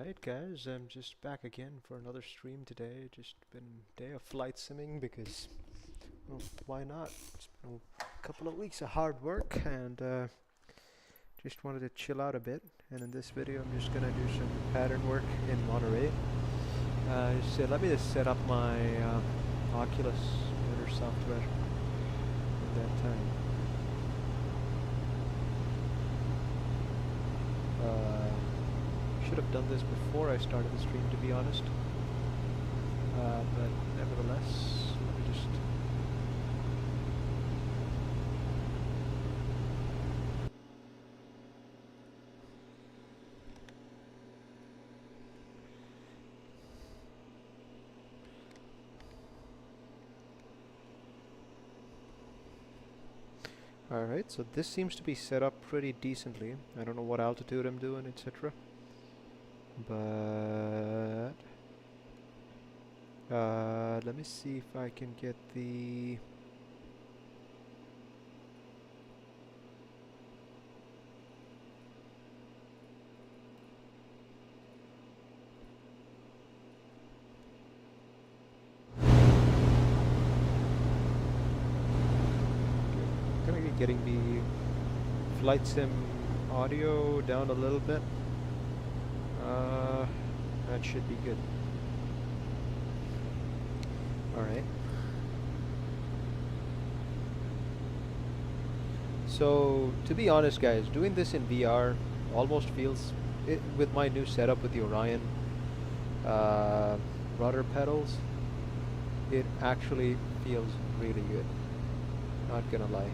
Alright guys, I'm just back again for another stream today. Just been a day of flight simming because, well, why not? It's been a couple of weeks of hard work and just wanted to chill out a bit. And in this video I'm just gonna do some pattern work in Monterey. Let me just set up my Oculus Editor software in that time. Should have done this before I started the stream, to be honest. But nevertheless, let me just... Alright, so this seems to be set up pretty decently. I don't know what altitude I'm doing, etc. But let me see if I can get the gonna be getting the flight sim audio down a little bit. That should be good. Alright. So, to be honest guys, doing this in VR almost feels, with my new setup with the Orion rudder pedals, it actually feels really good. Not gonna lie.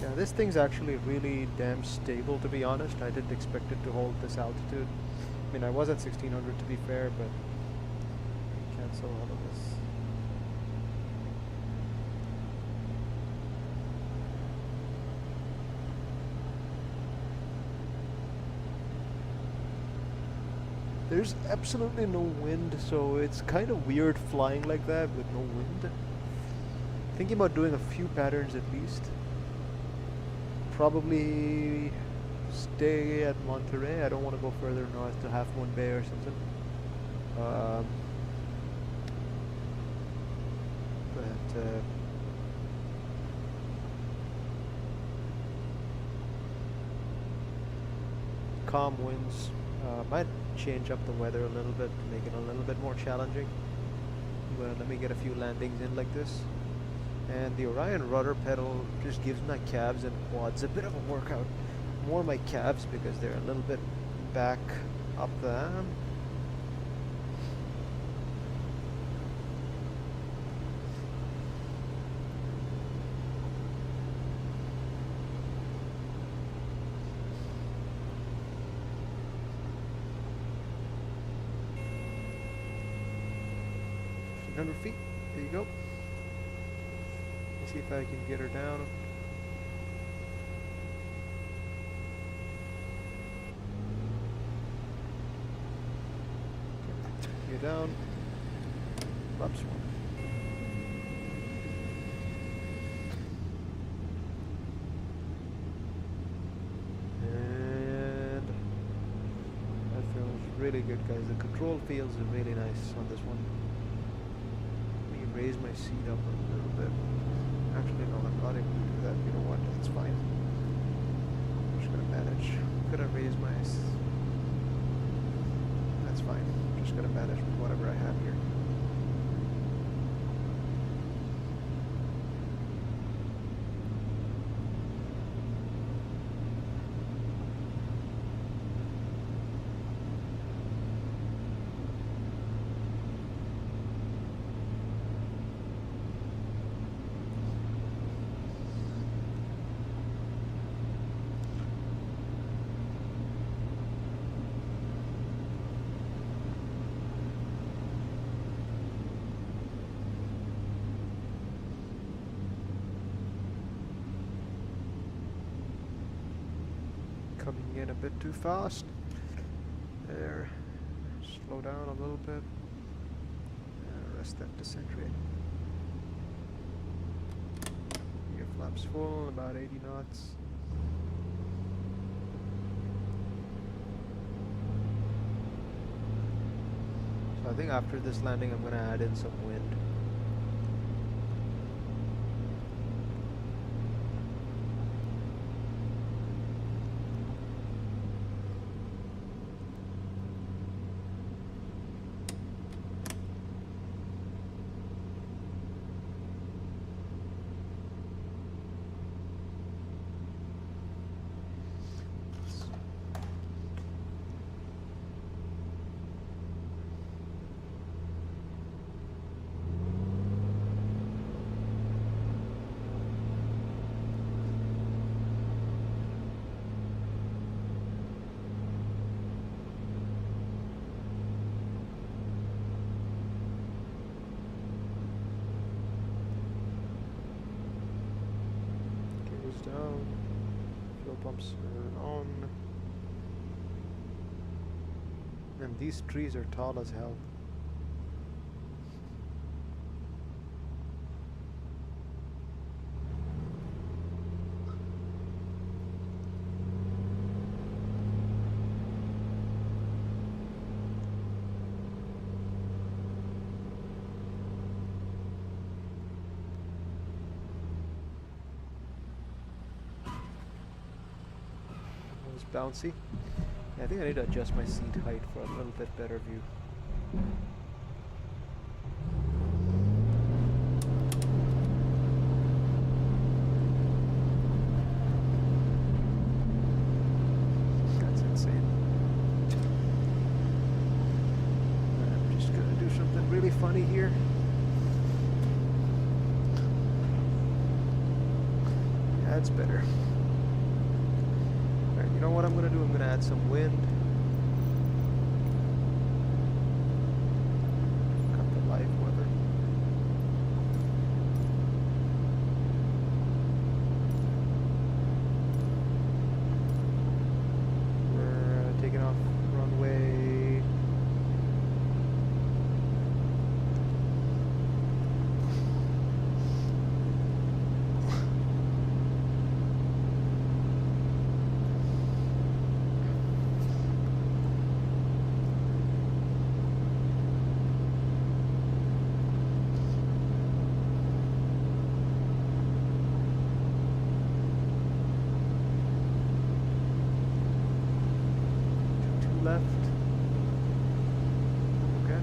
Yeah, this thing's actually really damn stable, to be honest. I didn't expect it to hold this altitude. I mean, I was at 1600 to be fair, but cancel all of this. There's absolutely no wind, so it's kind of weird flying like that with no wind. Thinking about doing a few patterns at least. Probably stay at Monterey. I don't want to go further north to Half Moon Bay or something. Calm winds. Might change up the weather a little bit to make it a little bit more challenging. But let me get a few landings in like this. And the Orion rudder pedal just gives my calves and quads a bit of a workout. More my calves because they're a little bit back up there. Feet. There you go. Let's see if I can get her down. Okay, get down. Oops. And that feels really good, guys. The control feels really nice on this one. Raise my seat up a little bit. Actually, no, I'm not able to do that. You know what? That's fine. I'm just gonna manage. I'm gonna raise my... That's fine. I'm just gonna manage with whatever I have here. coming in a bit too fast. There. Slow down a little bit. Rest that descent rate. Gear flaps full, about 80 knots. So I think after this landing I'm gonna add in some wind. Down, fuel pumps are on, and these trees are tall as hell. Bouncy. Yeah, I think I need to adjust my seat height for a little bit better view. That's insane. I'm just gonna do something really funny here. Yeah, that's better. You know what I'm going to do? I'm going to add some wind. Cut the live weather. We're taking off runway. Left. Okay.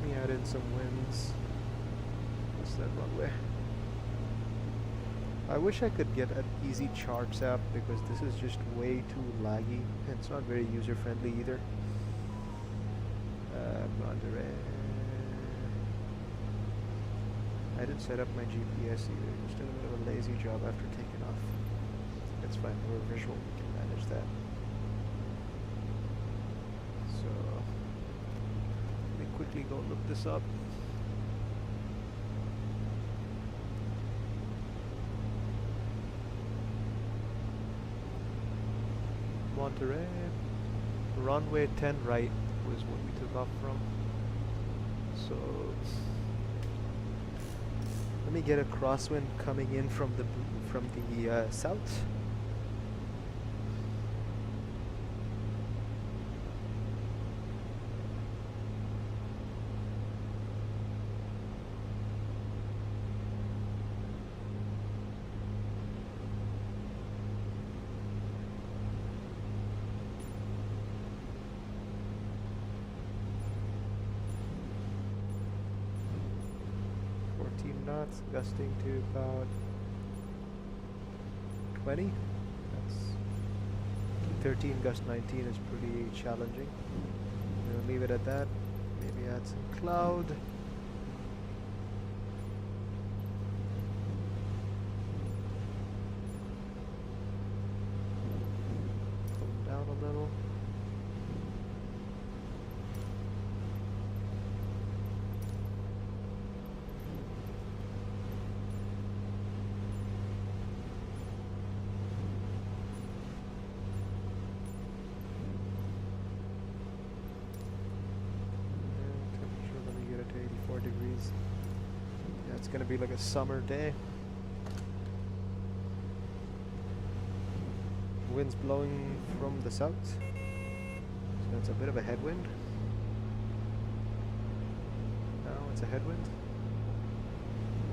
Let me add in some winds. What's that runway? I wish I could get an easy charts app because this is just way too laggy and it's not very user friendly either. Monterey. I didn't set up my GPS either. Just did a bit of a lazy job after taking off. That's fine. We're visual. We can manage that. So let me quickly go look this up. Monterey. Runway 10 right was what we took off from. So let me get a crosswind coming in from the south. Knots, gusting to about 20. That's 13, gust 19 is pretty challenging. We'll leave it at that. Maybe add some cloud. Come down a little. it's gonna be like a summer day. Wind's blowing from the south, so it's a bit of a headwind. Now it's a headwind.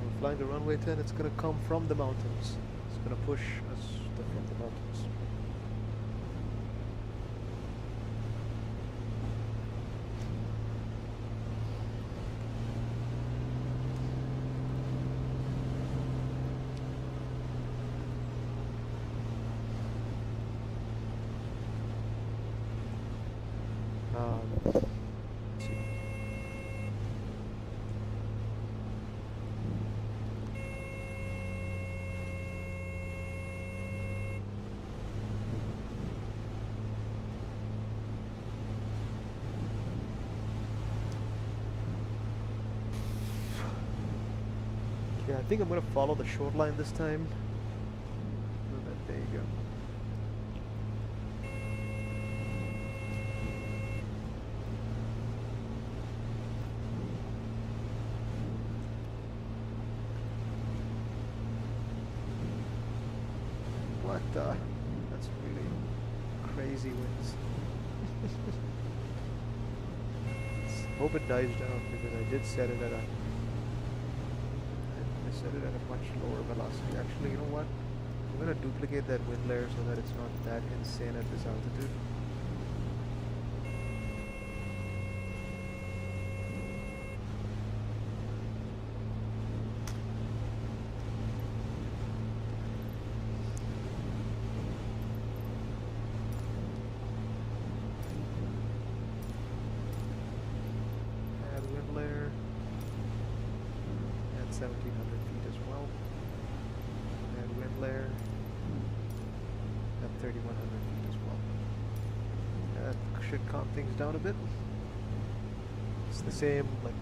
We're flying the runway 10, it's gonna come from the mountains. It's gonna push us from the mountains. Let's see. Yeah, I think I'm gonna follow the short line this time. There you go. That's really crazy winds. Hope it dies down because I did set it at a much lower velocity. Actually, you know what? I'm gonna duplicate that wind layer so that it's not that insane at this altitude. Layer at 1700 feet as well. Add wind layer at 3100 feet as well. That should calm things down a bit. It's the same, like,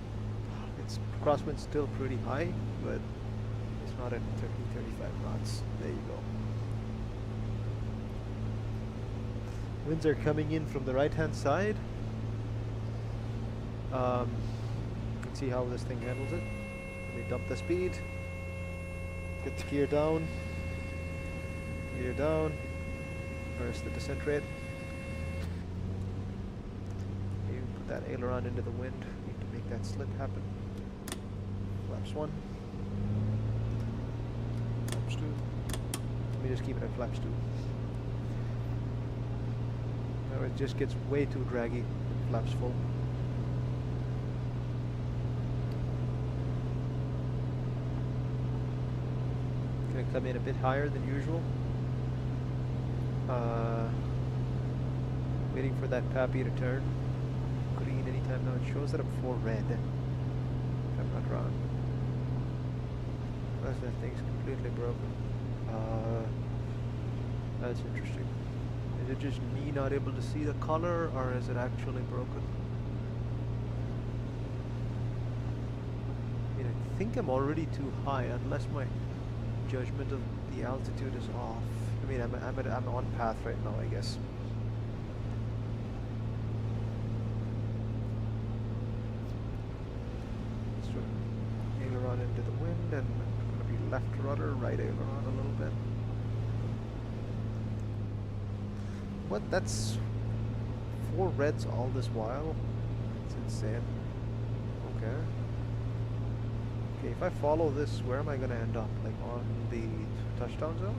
it's crosswind's still pretty high, but it's not at 35 knots. There you go. Winds are coming in from the right hand side. See how this thing handles it. Let me dump the speed. Get the gear down. Gear down. Where's the descent rate? You put that aileron into the wind. Need to make that slit happen. Flaps 1. Flaps 2. Let me just keep it at flaps 2. Now it just gets way too draggy with flaps full. Gonna come in a bit higher than usual. Waiting for that pappy to turn. Green anytime now. It shows that I'm 4 red. If I'm not wrong. Unless that thing's completely broken. That's interesting. Is it just me not able to see the color, or is it actually broken? I mean, I think I'm already too high, unless my judgment of the altitude is off. I mean, I'm on path right now, I guess. So aileron into the wind, and I'm going to be left rudder, right aileron a little bit. What? That's 4 reds all this while? It's insane. Okay. Okay, if I follow this, where am I going to end up? Like on the touchdown zone?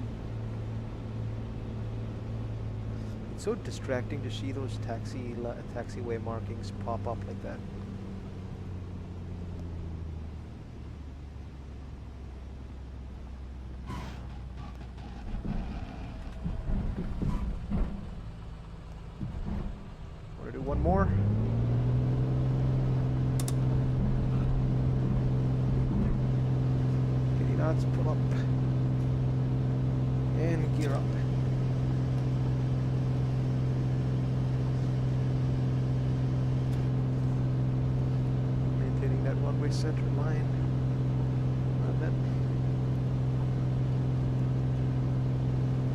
It's so distracting to see those taxiway markings pop up like that. Want to do one more? Knots, pull up, and gear up. Maintaining that one-way center line.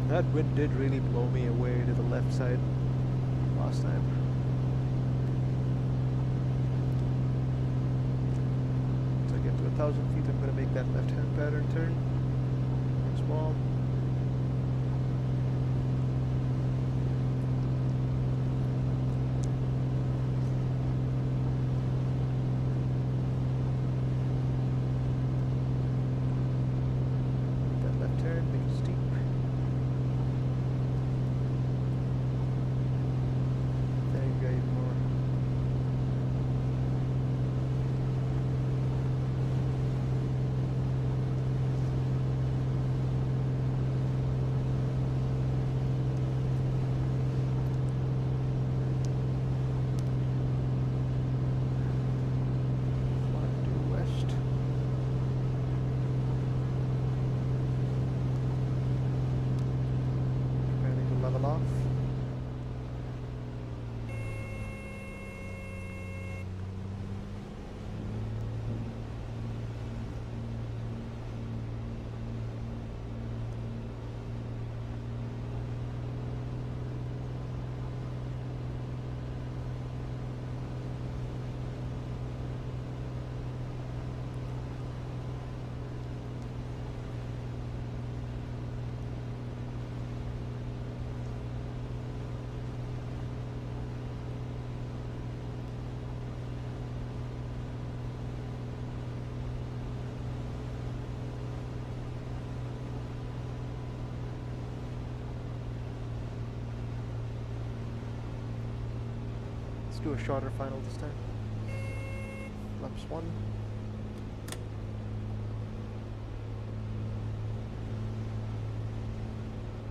That wind did really blow me away to the left side last time. So I get to a 1,000 feet, I'm going to make that left-hand pattern turn. Small. That left turn, make it steep. There you go, even more. Let's do a shorter final this time. Flaps 1.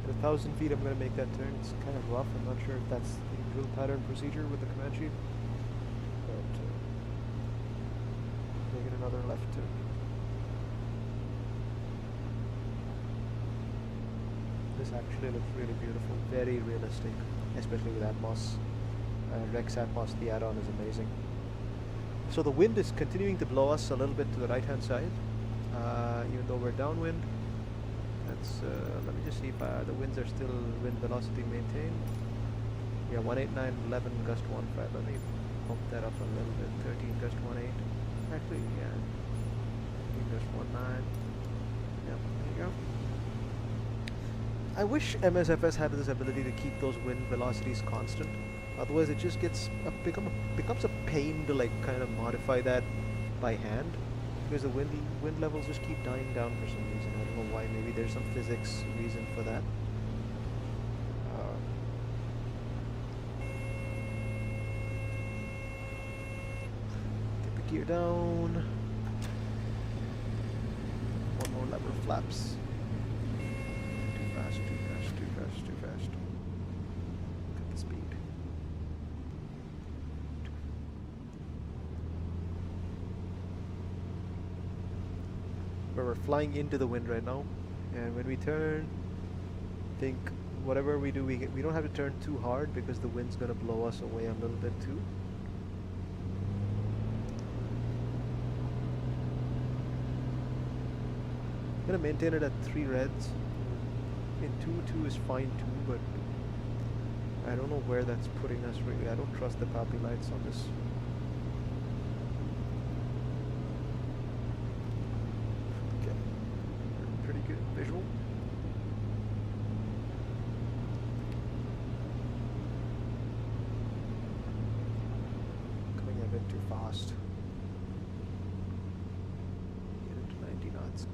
At 1,000 feet I'm going to make that turn. It's kind of rough. I'm not sure if that's the drill pattern procedure with the Comanche. But making another left turn. This actually looks really beautiful. Very realistic. Especially with Atmos. Rex Atmos, the add-on is amazing. So the wind is continuing to blow us a little bit to the right hand side, even though we're downwind. That's let me just see if the winds are still wind velocity maintained. Yeah, 189.11 gust 1.5. Let me bump that up a little bit. 13 gust 1.8. Actually, yeah, 13 gust 1.9. Yep, there you go. I wish MSFS had this ability to keep those wind velocities constant. Otherwise, it just gets becomes a pain to like kind of modify that by hand, because the wind levels just keep dying down for some reason. I don't know why. Maybe there's some physics reason for that. Get the gear down. One more lever of flaps. Too fast, too fast, too fast, too fast. Cut the speed. Where we're flying into the wind right now, and when we turn, think whatever we do, we don't have to turn too hard because the wind's gonna blow us away a little bit too. I'm gonna maintain it at 3 reds. In 2 is fine too, but I don't know where that's putting us really. I don't trust the copy lights on this. Good visual. Coming a bit too fast. Get into 90 knots.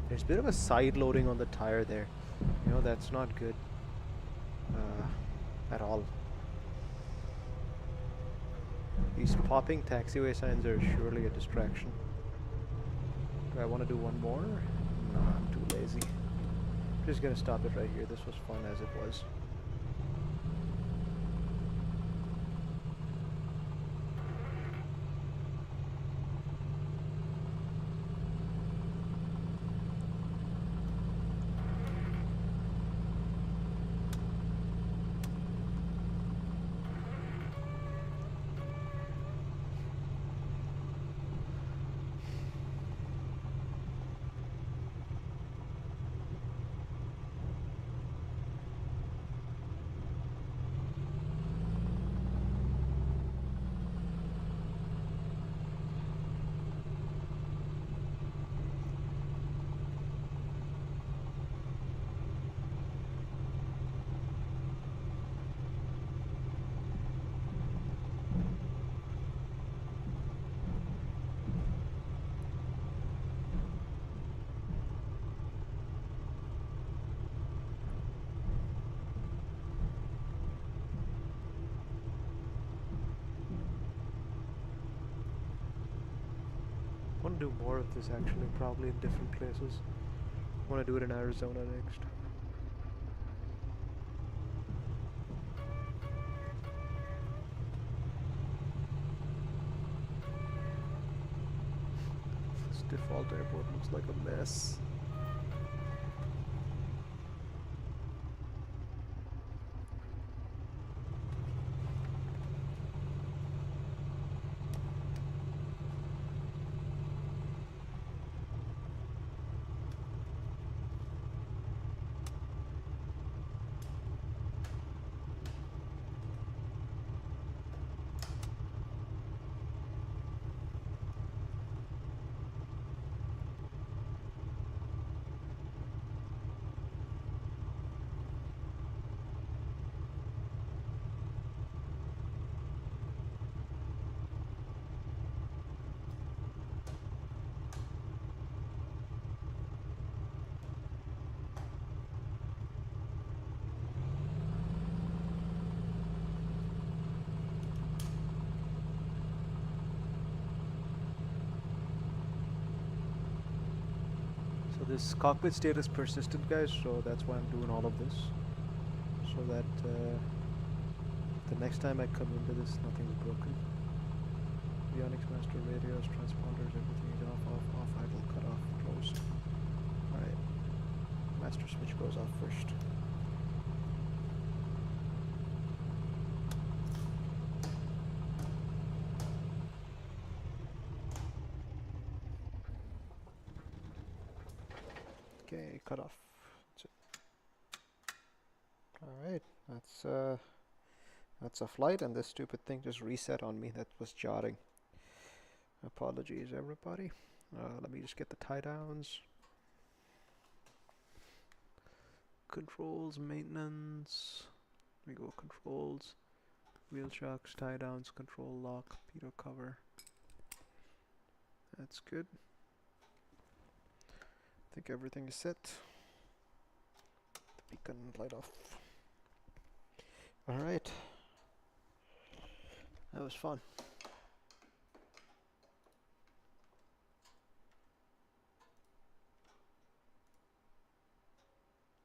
There's a bit of a side loading on the tire there. You know, that's not good at all. These popping taxiway signs are surely a distraction. Do I want to do one more? Nah, I'm too lazy. Just gonna stop it right here. This was fun as it was. I want to do more of this actually, probably in different places. I want to do it in Arizona next. This default airport looks like a mess. So this cockpit state is persistent, guys, so that's why I'm doing all of this. So that the next time I come into this, nothing's broken. Avionics master radios, transponders, everything is off, idle, cut off, closed. Alright. Master switch goes off first. Okay, cut off. That's it. Alright, that's a flight, and this stupid thing just reset on me. That was jotting. Apologies, everybody. Let me just get the tie downs. Controls, maintenance. Let me go controls. Wheel shocks, tie downs, control lock, pitot cover. That's good. I think everything is set. The beacon light off. Alright. That was fun.